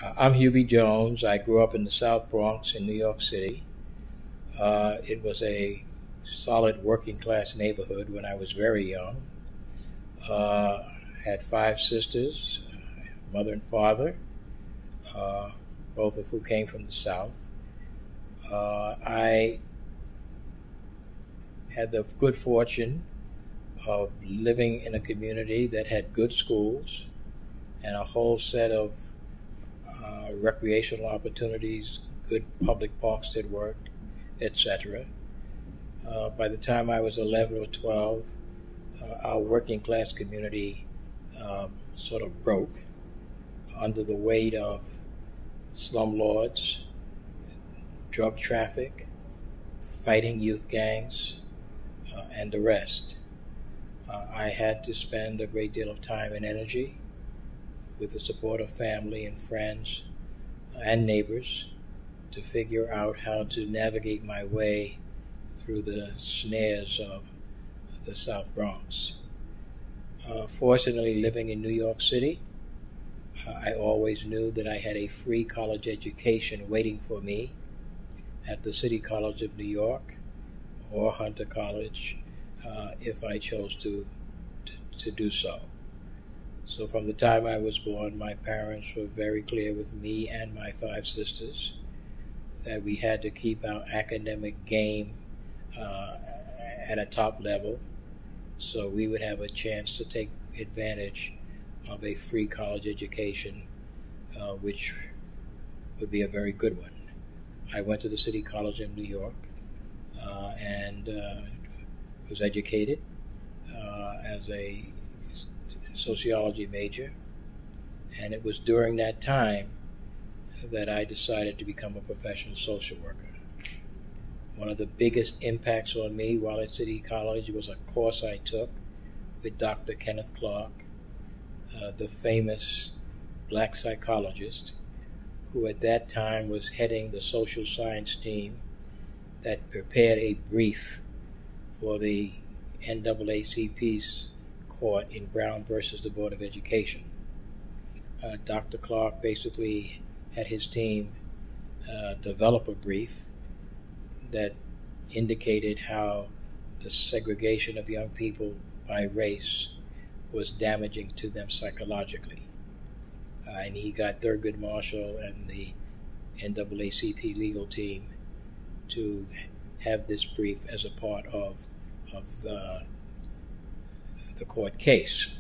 I'm Hubie Jones. I grew up in the South Bronx in New York City. It was a solid working class neighborhood when I was very young. Had five sisters, mother and father, both of who came from the South. I had the good fortune of living in a community that had good schools and a whole set of recreational opportunities, good public parks that worked, etc. By the time I was 11 or 12, our working class community sort of broke under the weight of slumlords, drug traffic, fighting youth gangs, and the rest. I had to spend a great deal of time and energy with the support of family and friends and neighbors to figure out how to navigate my way through the snares of the South Bronx. Fortunately, living in New York City, I always knew that I had a free college education waiting for me at the City College of New York or Hunter College if I chose to do so. So from the time I was born, my parents were very clear with me and my five sisters that we had to keep our academic game at a top level so we would have a chance to take advantage of a free college education, which would be a very good one. I went to the City College in New York and was educated as a sociology major, and it was during that time that I decided to become a professional social worker. One of the biggest impacts on me while at City College was a course I took with Dr. Kenneth Clark, the famous black psychologist who at that time was heading the social science team that prepared a brief for the NAACP's court in Brown versus the Board of Education. Dr. Clark basically had his team develop a brief that indicated how the segregation of young people by race was damaging to them psychologically. And he got Thurgood Marshall and the NAACP legal team to have this brief as a part of the court case.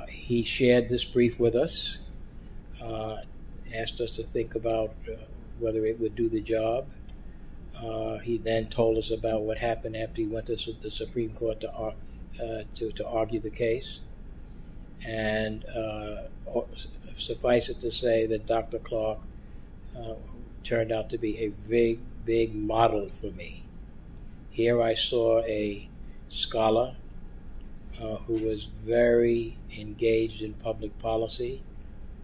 He shared this brief with us, asked us to think about whether it would do the job. He then told us about what happened after he went to the Supreme Court to argue the case. And suffice it to say that Dr. Clark turned out to be a big model for me. Here I saw a scholar who was very engaged in public policy,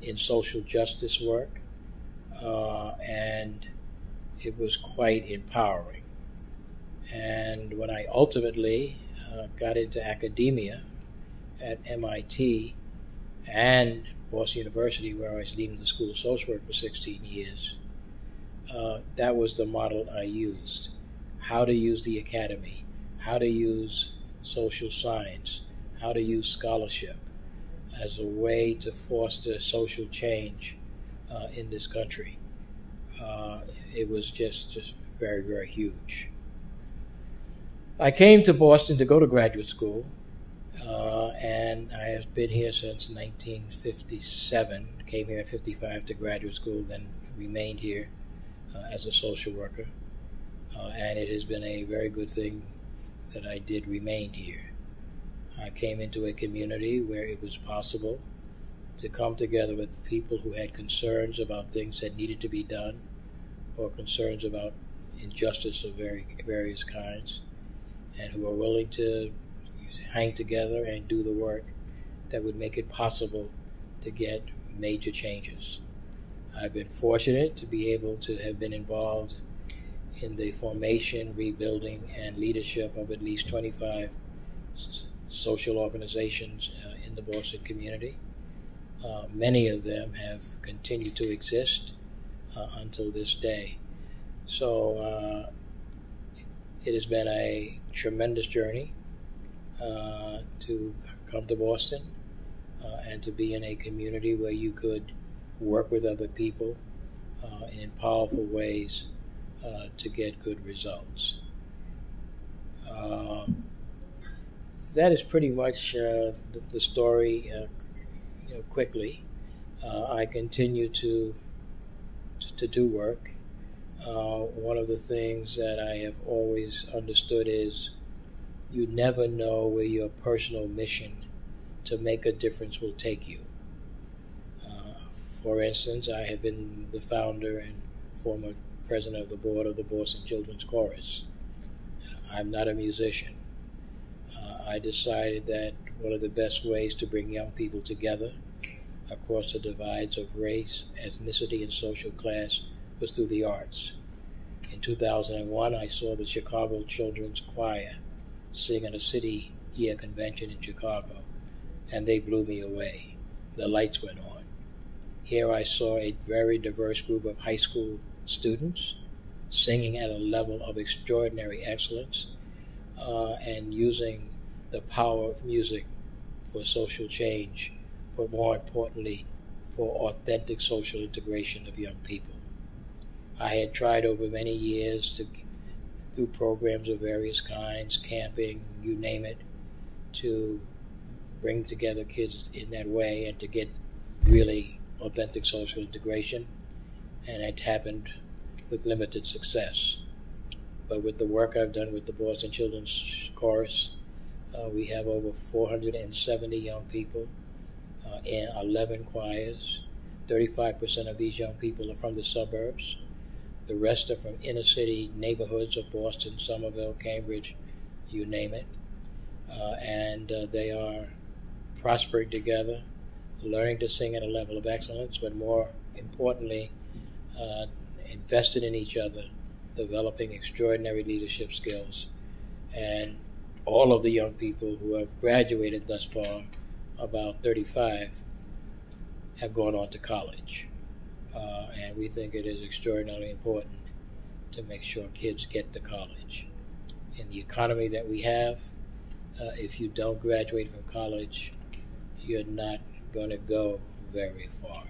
in social justice work, and it was quite empowering. And when I ultimately got into academia at MIT and Boston University, where I was leading the School of Social Work for 16 years, that was the model I used. How to use the academy, how to use social science, how to use scholarship as a way to foster social change in this country. It was just very, very huge. I came to Boston to go to graduate school, and I have been here since 1957. Came here in 55 to graduate school, then remained here as a social worker. And it has been a very good thing that I did remain here. I came into a community where it was possible to come together with people who had concerns about things that needed to be done or concerns about injustice of various kinds, and who are willing to hang together and do the work that would make it possible to get major changes. I've been fortunate to be able to have been involved in the formation, rebuilding, and leadership of at least 25 social organizations in the Boston community. Many of them have continued to exist until this day. So it has been a tremendous journey to come to Boston and to be in a community where you could work with other people in powerful ways to get good results. That is pretty much the story. Quickly, I continue to do work. One of the things that I have always understood is you never know where your personal mission to make a difference will take you. For instance, I have been the founder and former president of the board of the Boston Children's Chorus. I'm not a musician. I decided that one of the best ways to bring young people together across the divides of race, ethnicity, and social class was through the arts. In 2001, I saw the Chicago Children's Choir sing at a city year convention in Chicago, and they blew me away. The lights went on. Here I saw a very diverse group of high school students singing at a level of extraordinary excellence and using the power of music for social change, but more importantly, for authentic social integration of young people. I had tried over many years through programs of various kinds, camping, you name it, to bring together kids in that way and to get really authentic social integration, and it happened with limited success. But with the work I've done with the Boston Children's Chorus, we have over 470 young people in 11 choirs. 35% of these young people are from the suburbs. The rest are from inner city neighborhoods of Boston, Somerville, Cambridge, you name it. And they are prospering together, learning to sing at a level of excellence, but more importantly, invested in each other, developing extraordinary leadership skills. And all of the young people who have graduated thus far, about 35, have gone on to college. And we think it is extraordinarily important to make sure kids get to college. In the economy that we have, if you don't graduate from college, you're not going to go very far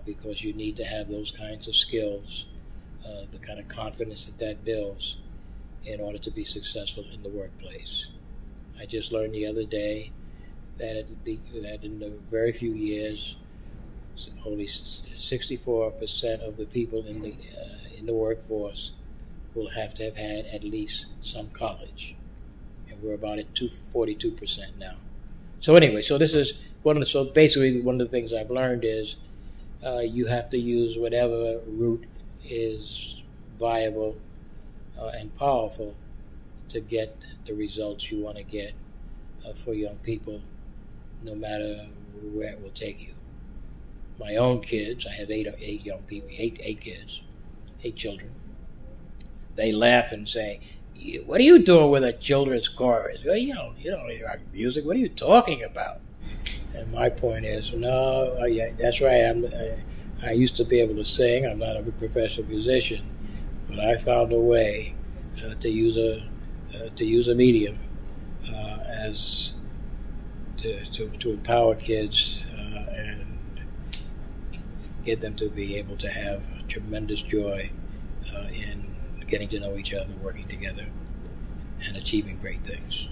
because you need to have those kinds of skills, the kind of confidence that builds in order to be successful in the workplace. I just learned the other day that in the very few years, only 64% of the people in the workforce will have to have had at least some college, and we're about at 42% now. So anyway, so this is basically one of the things I've learned is you have to use whatever route is viable and powerful to get the results you want to get for young people, no matter where it will take you. My own kids, I have eight young people, eight kids, 8 children. They laugh and say, "What are you doing with a children's chorus? Well, you don't hear music. What are you talking about?" And my point is, no, yeah, that's right. I used to be able to sing. I'm not a professional musician, but I found a way to use a medium as to empower kids and get them to be able to have tremendous joy in getting to know each other, working together, and achieving great things.